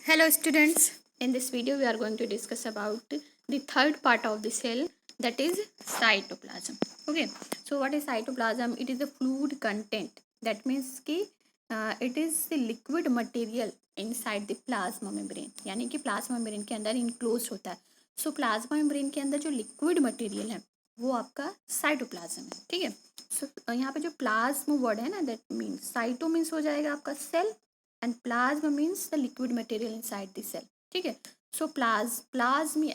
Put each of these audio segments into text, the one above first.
Hello students, in this video we are going to discuss about the third part of the cell, that is cytoplasm. Okay, so what is cytoplasm? It is a fluid content, that means कि it is the liquid material inside the plasma membrane, यानी कि plasma membrane के अंदर enclosed होता है. So plasma membrane के अंदर जो liquid material है वो आपका cytoplasm है. ठीक है. So यहाँ पे जो plasma word है ना, that means cyto means हो जाएगा आपका cell and plasma means the liquid material inside the cell. ठीक है. सो प्लाज्मी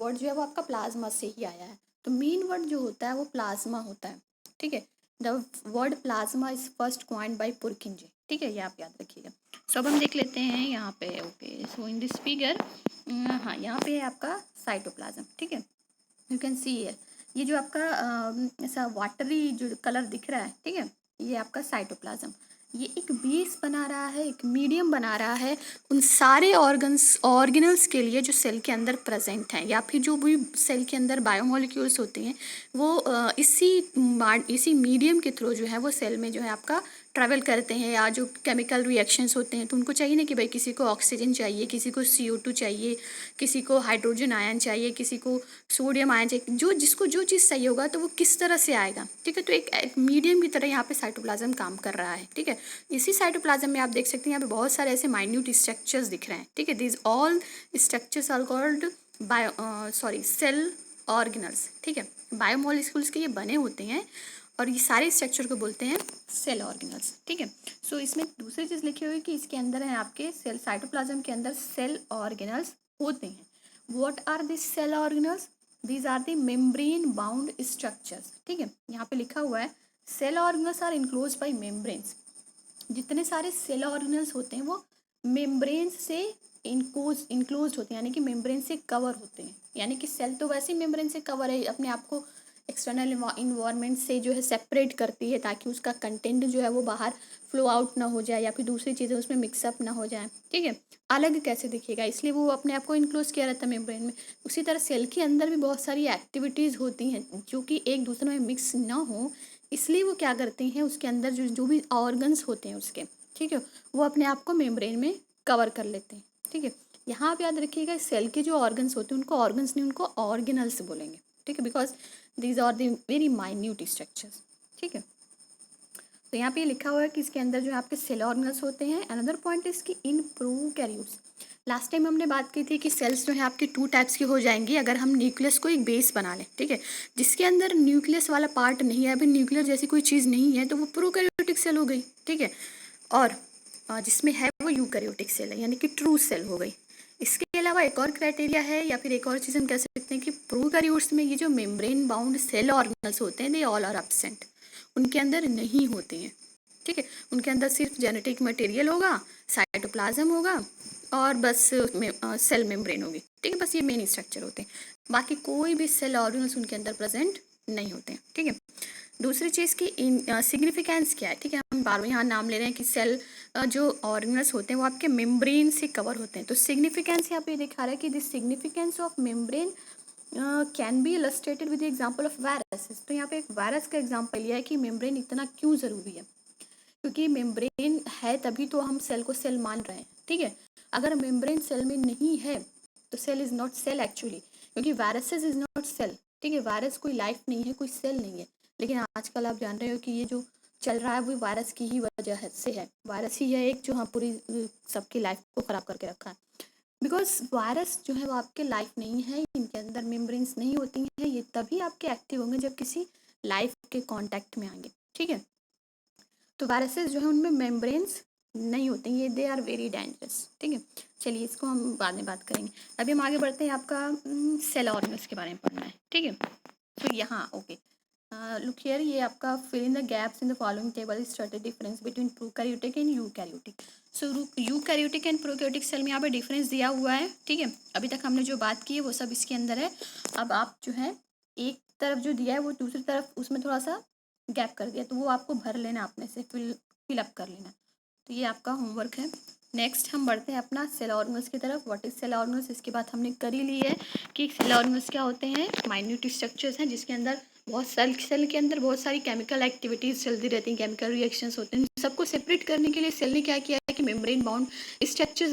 वर्ड जो है वो आपका प्लाज्मा से ही आया है. तो मेन वर्ड जो होता है वो प्लाज्मा होता है. ठीक है. The word plasma is first coined by Purkinje. ठीक है, ये आप याद रखिएगा. सो अब हम देख लेते हैं यहाँ पे. Okay, so in this figure हाँ यहाँ पे है आपका साइटोप्लाज्म. ठीक है, यू कैन सी ये जो आपका ऐसा वाटरी जो कलर दिख रहा है, ठीक है, ये आपका साइटोप्लाज्म. ये एक बेस बना रहा है, एक मीडियम बना रहा है उन सारे ऑर्गेनल्स के लिए जो सेल के अंदर प्रेजेंट हैं, या फिर जो भी सेल के अंदर बायोमोलिक्यूल्स होते हैं वो इसी मीडियम के थ्रू जो है वो सेल में जो है आपका ट्रैवल करते हैं. या जो केमिकल रिएक्शंस होते हैं तो उनको चाहिए ना कि भाई किसी को ऑक्सीजन चाहिए, किसी को CO2 चाहिए, किसी को हाइड्रोजन आयन चाहिए, किसी को सोडियम आयन चाहिए. जो जिसको जो चीज़ चाहिए होगा तो वो किस तरह से आएगा. ठीक है, तो एक मीडियम की तरह यहाँ पे साइटोप्लाज्म काम कर रहा है. ठीक है, इसी साइटोप्लाज्म में आप देख सकते हैं यहाँ पे बहुत सारे ऐसे माइन्यूट स्ट्रक्चर्स दिख रहे हैं. ठीक है, this all structures are called cell organelles. ठीक है, बायोमोलिक्यूल्स के ये बने होते हैं और ये सारे स्ट्रक्चर को बोलते हैं सेल ऑर्गेनल्स. ठीक है. सो इसमें दूसरी चीज़ लिखी हुई है कि इसके अंदर है आपके सेल, साइटोप्लाज्म के अंदर सेल ऑर्गेनल्स होते हैं. What are this cell organelles? These are the membrane bound structures. ठीक है, यहाँ पे लिखा हुआ है cell organelles are enclose by membranes. जितने सारे सेल ऑर्गेनल्स होते हैं वो मेम्ब्रेन से इनक्लोज होते हैं, यानी कि मेम्ब्रेन से कवर होते हैं. यानी कि सेल तो वैसे ही मेम्ब्रेन से कवर है, अपने आप को एक्सटर्नल इन्वायरमेंट से जो है सेपरेट करती है ताकि उसका कंटेंट जो है वो बाहर फ्लो आउट ना हो जाए या फिर दूसरी चीज़ें उसमें मिक्सअप ना हो जाए. ठीक है, अलग कैसे दिखेगा, इसलिए वो अपने आप को इनक्लोज किया रहता है मेम्ब्रेन में. उसी तरह सेल के अंदर भी बहुत सारी एक्टिविटीज़ होती हैं जो कि एक दूसरे में मिक्स ना हो, इसलिए वो क्या करते हैं उसके अंदर जो जो भी ऑर्गन्स होते हैं उसके, ठीक है, वो अपने आप को मेम्ब्रेन में कवर कर लेते हैं. ठीक है, यहाँ आप याद रखिएगा सेल के जो ऑर्गन्स होते हैं उनको ऑर्गन्स नहीं, उनको ऑर्गेनल्स बोलेंगे. ठीक है, because these are the very minute structures. ठीक है, तो यहाँ पे लिखा हुआ है कि इसके अंदर जो आपके सेल ऑर्गेनल्स होते हैं. अनदर पॉइंट इज कि इन प्रोकैरियोट्स, लास्ट टाइम हमने बात की थी कि सेल्स जो है आपके 2 टाइप्स की हो जाएंगी अगर हम न्यूक्लियस को एक बेस बना लें. ठीक है, जिसके अंदर न्यूक्लियस वाला पार्ट नहीं है, अभी न्यूक्लियस जैसी कोई चीज़ नहीं है, तो वो प्रोकैरियोटिक सेल हो गई. ठीक है, और जिसमें है वो यूकैरियोटिक सेल है, यानी कि ट्रू सेल हो गई. इसके अलावा एक और क्राइटेरिया है या फिर एक और चीज़ हम कह सकते हैं कि प्रोकैरियोट्स में ये जो मेम्ब्रेन बाउंड सेल ऑर्गेनल्स होते हैं दे ऑल आर एब्सेंट, उनके अंदर नहीं होते हैं. ठीक है, उनके अंदर सिर्फ जेनेटिक मटेरियल होगा, साइटोप्लाज्म होगा और बस सेल मेम्ब्रेन होगी. ठीक है, बस ये मेन स्ट्रक्चर होते हैं, बाकी कोई भी सेल ऑर्गेनल्स उनके अंदर प्रेजेंट नहीं होते हैं. ठीक है, दूसरी चीज़ की सिग्निफिकेंस क्या है. ठीक है, हम बार बार यहाँ नाम ले रहे हैं कि सेल जो ऑर्गेनल्स होते हैं वो आपके मेम्ब्रेन से कवर होते हैं. तो सिग्निफिकेंस यहाँ पे दिखा रहा है कि this significance of membrane can be illustrated with example of viruses. तो यहाँ पे एक वायरस का एग्जांपल लिया है कि मेम्ब्रेन इतना क्यों ज़रूरी है, क्योंकि मेम्ब्रेन है तभी तो हम सेल को सेल मान रहे हैं. ठीक है, अगर मेम्ब्रेन सेल में नहीं है तो cell is not cell actually, क्योंकि वायरसेस इज़ नॉट सेल. ठीक है, वायरस कोई लाइफ नहीं है, कोई सेल नहीं है. लेकिन आजकल आप जान रहे हो कि ये जो चल रहा है वो वायरस की ही वजह से है. वायरस ही है एक जो हाँ पूरी सबकी लाइफ को ख़राब करके रखा है. बिकॉज वायरस जो है वो आपके लाइफ नहीं है, इनके अंदर मेम्ब्रेन्स नहीं होती हैं, ये तभी आपके एक्टिव होंगे जब किसी लाइफ के कांटेक्ट में आएंगे. ठीक है, तो वायरसेस जो है उनमें मेम्ब्रेन्स नहीं होते, ये दे आर वेरी डेंजरस. ठीक है, चलिए इसको हम बाद में बात करेंगे. अभी हम आगे बढ़ते हैं, आपका सेल ऑर्गेनल्स के बारे में पढ़ना है. ठीक है, तो यहाँ ओके लुक हियर, ये आपका fill in the gaps in the following table study the difference between prokaryotic and eukaryotic. So eukaryotic and prokaryotic cell में यहाँ पे डिफरेंस दिया हुआ है. ठीक है, अभी तक हमने जो बात की है वो सब इसके अंदर है. अब आप जो है एक तरफ जो दिया है वो दूसरी तरफ उसमें थोड़ा सा गैप कर दिया, तो वो आपको भर लेना, अपने से फिल अप कर लेना. तो ये आपका होमवर्क है. नेक्स्ट हम बढ़ते हैं अपना सेल ऑर्गेनल्स की तरफ. व्हाट इज सेल ऑर्गेनल्स, इसकी बात हमने कर ही ली है कि सेल ऑर्गेनल्स क्या होते हैं, माइन्यूट स्ट्रक्चर्स हैं जिसके अंदर बहुत सेल के अंदर बहुत सारी केमिकल एक्टिविटीज़ चलती रहती हैं, केमिकल रिएक्शंस होते हैं। सबको सेपरेट करने के लिए सेल ने क्या किया है कि मेम्ब्रेन बाउंड स्ट्रक्चर्स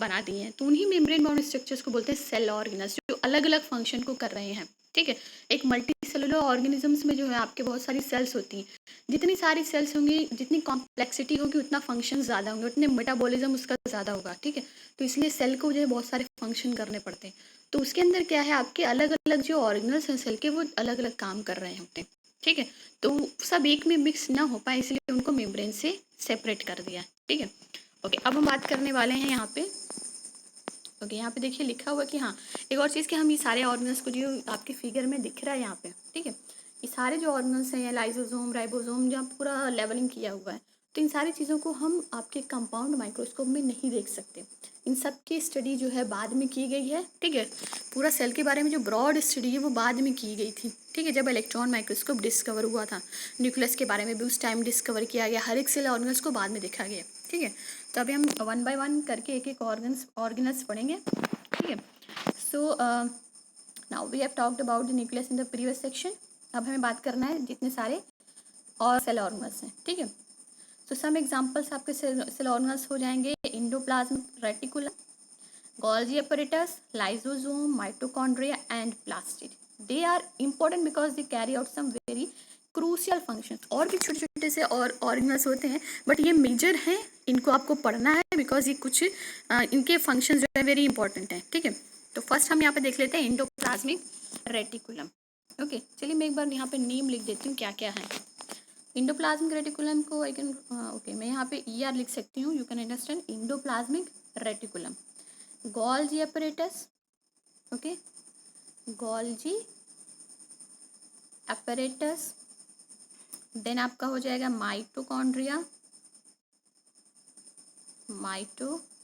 बना दिए हैं। तो उन्हीं मेम्ब्रेन बाउंड स्ट्रक्चर्स को बोलते हैं सेल ऑर्गेनल्स, जो अलग अलग फंक्शन को कर रहे हैं। ठीक है, एक मल्टी सेलुलर ऑर्गेनिजम्स में जो है आपके बहुत सारी सेल्स होती हैं। जितनी सारी सेल्स होंगी, जितनी कॉम्प्लेक्सिटी होगी, उतना फंक्शन ज़्यादा होंगे, उतने मेटाबॉलिज्म उसका ज़्यादा होगा। ठीक है, तो इसलिए सेल को जो है बहुत सारे फंक्शन करने पड़ते हैं। तो उसके अंदर क्या है, आपके अलग अलग जो ऑर्गेनल्स हैं सेल के, वो अलग अलग काम कर रहे होते हैं। ठीक है, तो सब एक में मिक्स ना हो पाए, इसलिए उनको मेम्ब्रेन से सेपरेट कर दिया। ठीक है, ओके, अब हम बात करने वाले हैं यहाँ पे। ओके, यहाँ पे देखिए लिखा हुआ कि हाँ, एक और चीज़ कि हम ये सारे ऑर्गेनल्स को जो आपके फिगर में दिख रहा है यहाँ पे, ठीक है, ये सारे जो ऑर्गेनल्स हैं, लाइसोसोम, राइबोसोम, जहाँ पूरा लेवलिंग किया हुआ है, तो इन सारी चीज़ों को हम आपके कंपाउंड माइक्रोस्कोप में नहीं देख सकते। इन सब की स्टडी जो है बाद में की गई है। ठीक है, पूरा सेल के बारे में जो ब्रॉड स्टडी है वो बाद में की गई थी। ठीक है, जब इलेक्ट्रॉन माइक्रोस्कोप डिस्कवर हुआ था, न्यूक्लियस के बारे में भी उस टाइम डिस्कवर किया गया, हर एक सेल ऑर्गेनल्स को बाद में देखा गया। ठीक है, तो अभी हम वन बाय वन करके एक एक ऑर्गेनल्स पढ़ेंगे। ठीक है, so now we have talked about the nucleus in the previous section. अब हमें बात करना है जितने सारे और सेल ऑर्गेनल्स हैं। ठीक है, तो सम एग्जांपल्स आपके सेल ऑर्गेनल्स हो जाएंगे endoplasmic reticulum, Golgi apparatus, lysosome, mitochondria, and plastid. They are important because they carry out some very crucial functions. और भी छोटे छोटे से और ऑर्गेनल्स होते हैं, बट ये मेजर हैं, इनको आपको पढ़ना है बिकॉज ये कुछ इनके फंक्शंस जो है वेरी इंपॉर्टेंट हैं। ठीक है, तो फर्स्ट हम यहाँ पे देख लेते हैं एंडोप्लाज्मिक रेटिकुलम। ओके, चलिए मैं एक बार यहाँ पे नेम लिख देती हूँ क्या क्या है। इंडोप्लाज्मिक रेटिकुलम को आई कैन ओके, मैं यहाँ पे ER लिख सकती हूँ, you can understand endoplasmic reticulum. Golgi apparatus, okay, Golgi apparatus, then आपका हो जाएगा माइटोकॉन्ड्रिया, माइटोकॉन्ड्रिया,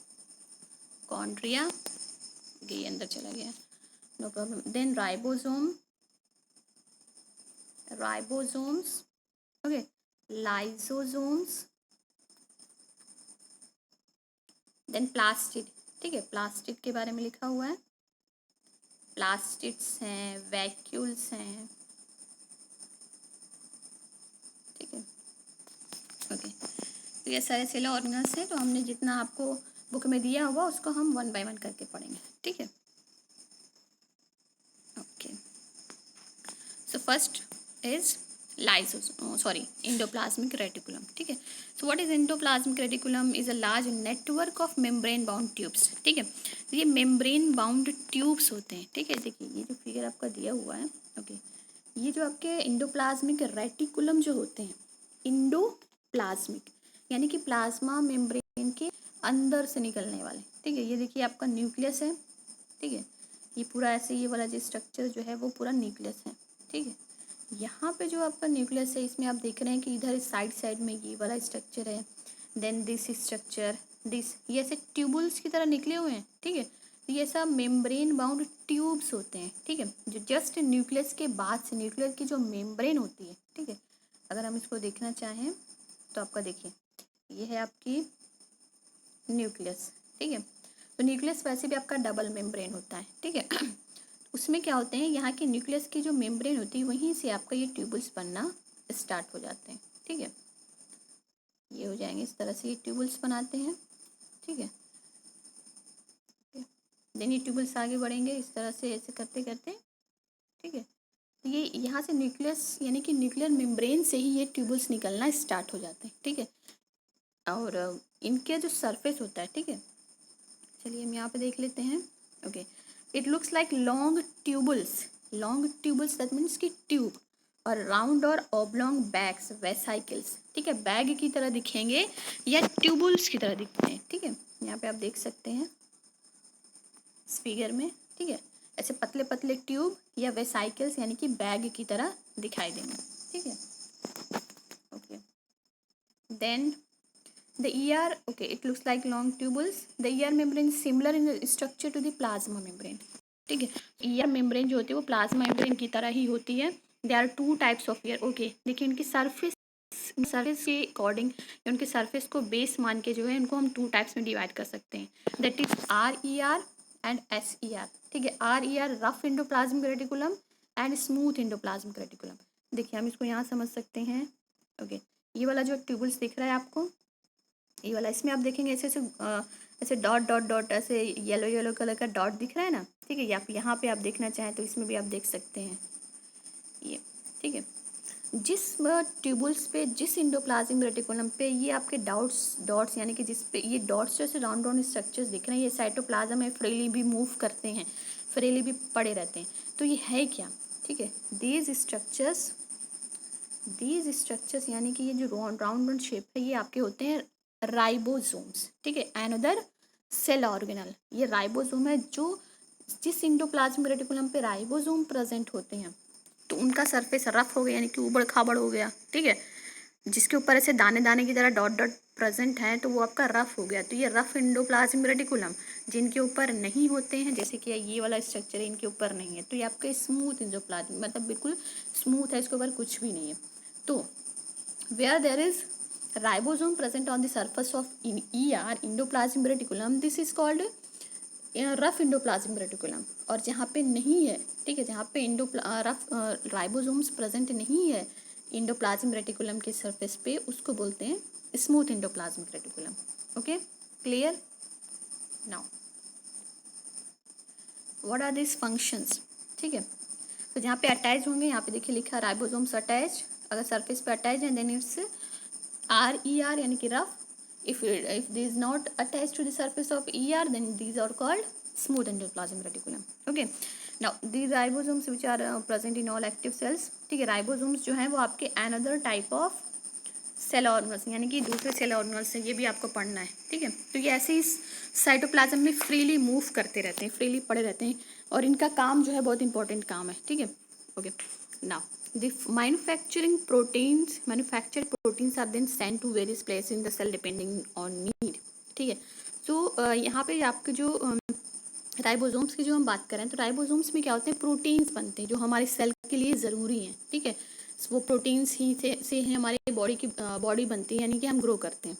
ये अंदर चला गया, no problem. Then ribosome, ribosomes, okay, lysosomes, then plastid. ठीक है, प्लास्टिड के बारे में लिखा हुआ है, प्लास्टिड्स हैं, वैक्यूल्स हैं। ठीक है, ओके, तो ये सारे सेल ऑर्गेनल्स हैं। तो हमने जितना आपको बुक में दिया हुआ उसको हम वन बाय वन करके पढ़ेंगे। ठीक है, okay, so first is endoplasmic reticulum. ठीक है, so what is endoplasmic reticulum? Is a large network of membrane bound tubes. ठीक है, तो ये मेम्ब्रेन बाउंड ट्यूब्स होते हैं। ठीक है, देखिए ये जो फिगर आपका दिया हुआ है, ओके, ये जो आपके इंडोप्लाज्मिक रेटिकुलम जो होते हैं, इंडोप्लाज्मिक यानी कि प्लाज्मा मेम्ब्रेन के अंदर से निकलने वाले। ठीक है, ये देखिए आपका न्यूक्लियस है। ठीक है, ये पूरा ऐसे ये वाला जो स्ट्रक्चर जो है वो पूरा न्यूक्लियस है। ठीक है, यहाँ पे जो आपका न्यूक्लियस है, इसमें आप देख रहे हैं कि इधर साइड साइड में ये वाला स्ट्रक्चर है, देन दिस स्ट्रक्चर, दिस, ये ऐसे ट्यूबुल्स की तरह निकले हुए हैं। ठीक है, ये सब मेम्ब्रेन बाउंड ट्यूब्स होते हैं। ठीक है, जो जस्ट न्यूक्लियस के बाद से, न्यूक्लियस की जो मेम्ब्रेन होती है, ठीक है, अगर हम इसको देखना चाहें तो आपका देखिए ये है आपकी न्यूक्लियस। ठीक है, तो न्यूक्लियस वैसे भी आपका डबल मेम्ब्रेन होता है। ठीक है, उसमें क्या होते हैं, यहाँ के न्यूक्लियस की जो मेम्ब्रेन होती है वहीं से आपका ये ट्यूबल्स बनना स्टार्ट हो जाते हैं। ठीक है, ये हो जाएंगे इस तरह से, ये ट्यूबल्स बनाते हैं। ठीक है, देन ये ट्यूबल्स आगे बढ़ेंगे इस तरह से, ऐसे करते करते। ठीक है, तो ये यहाँ से न्यूक्लियस यानी कि न्यूक्लियर मेम्ब्रेन से ही ये ट्यूबल्स निकलना स्टार्ट हो जाते हैं। ठीक है, और इनके जो सरफेस होता है, ठीक है, चलिए हम यहाँ पे देख लेते हैं। Okay, it looks like long tubules that means की ट्यूब, और राउंड और ऑब्लॉन्ग बैग्स, वेसाइकल्स। ठीक है, बैग की तरह दिखेंगे या ट्यूबल्स की तरह दिखते हैं। ठीक है, यहाँ पे आप देख सकते हैं इस फिगर में। ठीक है, ऐसे पतले पतले ट्यूब या वेसाइकल्स यानी कि बैग की तरह दिखाई देंगे। ठीक है, okay, then the ER, okay, it looks like long tubules. The ER membrane is similar in the structure to the plasma membrane. ठीक है, ER membrane जो होती है वो प्लाज्मा मेम्ब्रेन की तरह ही होती है। There are two types of ER. Okay, देखिए उनकी सरफेस के अकॉर्डिंग, उनके सरफेस को बेस मान के जो है उनको हम 2 टाइप्स में डिवाइड कर सकते हैं, that is RER and SER. ठीक है, RER rough endoplasmic reticulum and smooth endoplasmic reticulum. देखिए हम इसको यहाँ समझ सकते हैं। ओके, ये वाला जो ट्यूबल्स दिख रहा है आपको, ये वाला, इसमें आप देखेंगे ऐसे ऐसे ऐसे डॉट डॉट डॉट, ऐसे येलो येलो कलर का डॉट दिख रहा है ना, ठीक है। या आप यहाँ पे आप देखना चाहें तो इसमें भी आप देख सकते हैं ये, ठीक है। जिस ट्यूबल्स पे, जिस इंडोप्लाज्मिक रेटिकुलम पे ये आपके डॉट्स यानी कि जिस पे ये डॉट्स जैसे राउंड राउंड स्ट्रक्चर्स दिख रहे हैं, ये साइटोप्लाज्म है, फ्रीली भी मूव करते हैं, फ्रीली भी पड़े रहते हैं। तो ये है क्या, ठीक है। दीज स्ट्रक्चर्स यानी कि ये जो राउंड राउंड शेप है, ये आपके होते हैं राइबोसोम्स, ठीक है। अनदर सेल ऑर्गेनल, ये राइबोसोम है। जो जिस इंडोप्लाज्मिक रेटिकुलम पे राइबोसोम प्रेजेंट होते हैं तो उनका सरफेस रफ हो गया, यानी कि उबड़ खाबड़ हो गया, ठीक है। जिसके ऊपर ऐसे दाने दाने की तरह डॉट डॉट प्रेजेंट है तो वो आपका रफ हो गया। तो ये रफ इंडोप्लाज्मिक रेटिकुलम जिनके ऊपर नहीं होते हैं, जैसे कि ये वाला स्ट्रक्चर है, इनके ऊपर नहीं है, तो ये आपका स्मूथ इंडोप्लाज्मिक, मतलब बिल्कुल स्मूथ है, इसके ऊपर कुछ भी नहीं है। तो where there is ribosome present on the surface of ER, endoplasmic reticulum, this is called rough endoplasmic reticulum. और जहाँ पे नहीं है, ठीक है, जहाँ पे रफ राइबोसोम्स प्रेजेंट नहीं है इंडोप्लाज्मिक रेटिकुलम के सरफेस पे, उसको बोलते हैं smooth endoplasmic reticulum. Okay, clear. Now what are this functions, ठीक है। तो जहाँ पे अटैच होंगे, यहाँ पे देखिए लिखा राइबोसोम्स अटैच, अगर सरफेस पे अटैच है देन इट्स RER यानी कि rough. if this is not attached to the surface of ER, then these are called smooth endoplasmic reticulum. Okay, now these ribosomes which are present in all active cells, ठीक है। Ribosomes जो हैं वो आपके another type of cell organelles यानी कि दूसरे cell organelles है, ये भी आपको पढ़ना है, ठीक है। तो ये ऐसे ही साइटोप्लाज्म में फ्रीली मूव करते रहते हैं, फ्रीली पड़े रहते हैं, और इनका काम जो है बहुत इंपॉर्टेंट काम है, ठीक है। Okay, now the manufactured proteins are then sent to various places in the cell depending on need, ठीक है। तो यहाँ पे आपके जो राइबोसोम्स की जो हम बात करें, तो राइबोसोम्स में क्या होते हैं, प्रोटीन्स बनते हैं जो हमारे सेल के लिए ज़रूरी हैं, ठीक है। वो प्रोटीन्स ही से ही हमारे बॉडी बनती है, यानी कि हम ग्रो करते हैं।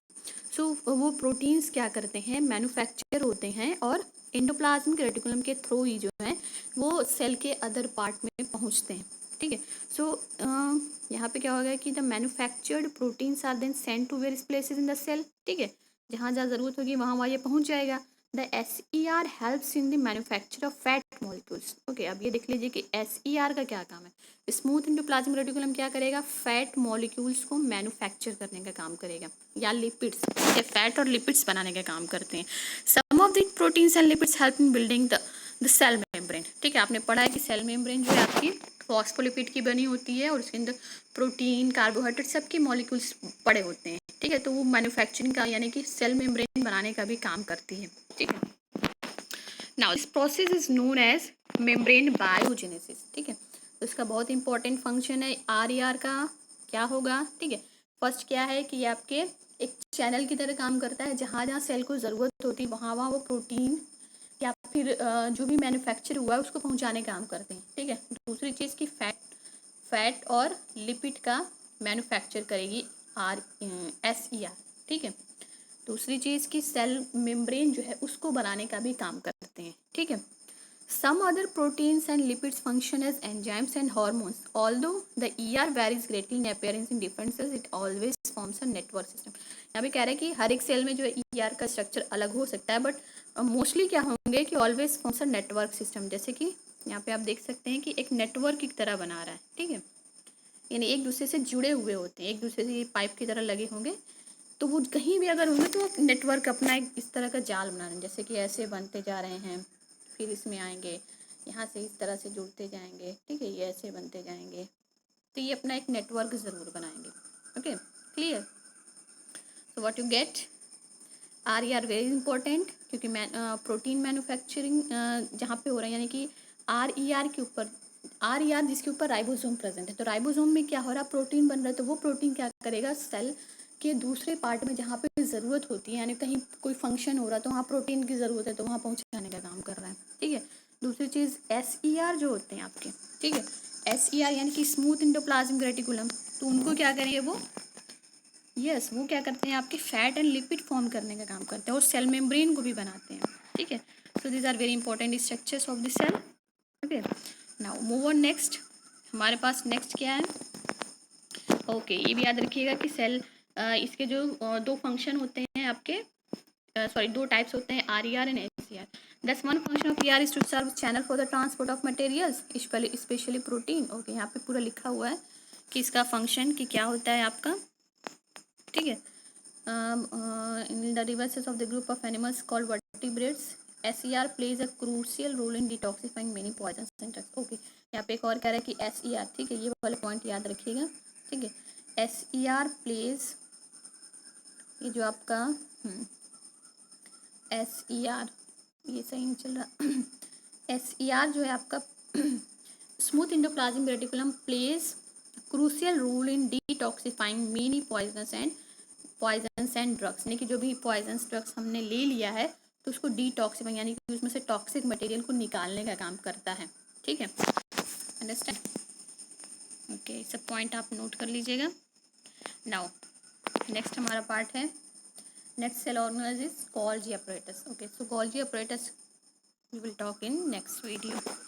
सो वो प्रोटीन्स क्या करते हैं, मैन्युफैक्चर होते हैं और एंडोप्लाज्मिक रेटिकुलम के थ्रू ही जो है वो सेल के अदर पार्ट में पहुंचते हैं, ठीक है। सो यहाँ पे क्या होगा कि the manufactured proteins are then send to various places in the cell, ठीक है। जहाँ जहाँ ज़रूरत होगी वहाँ ये पहुँच जाएगा। The SER helps in the manufacture of fat molecules. Okay, अब ये देख लीजिए कि SER का क्या काम है। स्मूथ इंडोप्लाज्मिक रेटिकुलम क्या करेगा, फैट मॉलिक्यूल्स को मैन्युफैक्चर करने का काम करेगा, या लिपिड्स, ठीक है, फैट और लिपिड्स बनाने का काम करते हैं। Some of the proteins and lipids help in building the cell membrane, ठीक है। आपने पढ़ा है कि सेल मेम्ब्रेन जो है आपकी फॉस्फोलिपिड की बनी होती है और उसके अंदर प्रोटीन, कार्बोहाइड्रेट सबके मॉलिक्यूल्स पड़े होते हैं, ठीक है। तो वो मैन्युफैक्चरिंग का यानी कि सेल मेम्ब्रेन बनाने का भी काम करती है, ठीक है। Now this process is known as membrane biogenesis, ठीक है। तो इसका बहुत इंपॉर्टेंट फंक्शन है RER का, क्या होगा, ठीक है। फर्स्ट क्या है कि ये आपके एक चैनल की तरह काम करता है, जहाँ जहाँ सेल को ज़रूरत होती है वहाँ वहाँ वो प्रोटीन या फिर जो भी मैन्युफैक्चर हुआ है उसको पहुँचाने का काम करते हैं, ठीक है। दूसरी चीज़ की फैट और लिपिड का मैन्युफैक्चर करेगी SER, ठीक है। दूसरी चीज़ की सेल मेम्ब्रेन जो है उसको बनाने का भी काम करते हैं, ठीक है। Some other proteins and lipids function as enzymes and hormones. Although the ER varies greatly in appearance in different cells, it always forms a network system. यहाँ पे कह रहे हैं कि हर एक सेल में जो है ER का स्ट्रक्चर अलग हो सकता है, बट मोस्टली क्या होंगे कि always forms a network system. जैसे कि यहाँ पे आप देख सकते हैं कि एक नेटवर्क की तरह बना रहा है, ठीक है। यानी एक दूसरे से जुड़े हुए होते हैं, एक दूसरे से पाइप की तरह लगे होंगे, तो वो कहीं भी अगर होंगे तो नेटवर्क अपना एक इस तरह का जाल बना रहे हैं, जैसे कि ऐसे बनते जा रहे हैं, फिर इसमें आएंगे, यहाँ से इस तरह से जुड़ते जाएंगे, ठीक है, ये ऐसे बनते जाएंगे, तो ये अपना एक नेटवर्क ज़रूर बनाएंगे। Okay, clear. So what you get, RER very important, क्योंकि प्रोटीन मैन्युफैक्चरिंग जहाँ पे हो रहा है, यानी कि RER के ऊपर, RER जिसके ऊपर राइबोसोम प्रेजेंट है, तो राइबोसोम में क्या हो रहा है, प्रोटीन बन रहा है, तो वो प्रोटीन क्या करेगा, सेल के दूसरे पार्ट में जहाँ पे ज़रूरत होती है, यानी कहीं कोई फंक्शन हो रहा है तो वहाँ प्रोटीन की ज़रूरत है, तो वहाँ पहुँचाने का काम कर रहा है, ठीक है। दूसरी चीज़ SER जो होते हैं आपके, ठीक है, SER यानी कि स्मूथ इंडोप्लाज्मिक रेटिकुलम, तो उनको क्या करेंगे वो, यस, वो क्या करते हैं, आपके फैट एंड लिपिड फॉर्म करने का काम करते हैं और सेल मेम्ब्रेन को भी बनाते हैं, ठीक है। So these are very important structures of the cell. Okay, now move on next. हमारे पास नेक्स्ट क्या है, ओके, ये भी याद रखिएगा कि सेल इसके जो दो फंक्शन होते हैं आपके, सॉरी दो टाइप्स होते हैं, RER and SER. Thus one function of ER is to serve channel for the transport of materials, especially protein. Okay, यहाँ पे पूरा लिखा हुआ है कि इसका फंक्शन कि क्या होता है आपका, ठीक है. In the reverses of the group of animals called vertebrates, SER plays a crucial role in detoxifying many poisons and drugs. Okay, यहाँ पे एक और कह रहा है कि SER, ठीक है, ये वाला पॉइंट याद रखिएगा, ठीक है. SER प्लेज, ये जो आपका SER, ये सही नहीं चल रहा. SER जो है आपका smooth endoplasmic reticulum plays crucial role in detoxifying many poisonous and drugs, यानी कि जो भी पॉइजनस ड्रग्स हमने ले लिया है तो उसको डिटॉक्सिफाइंग यानी कि उसमें से टॉक्सिक मटेरियल को निकालने का काम करता है, ठीक है. अंडरस्टैंड? ओके, सब पॉइंट आप नोट कर लीजिएगा. नाउ नेक्स्ट हमारा पार्ट है, next cell organelle is Golgi apparatus. Okay, so Golgi apparatus we will talk in next video.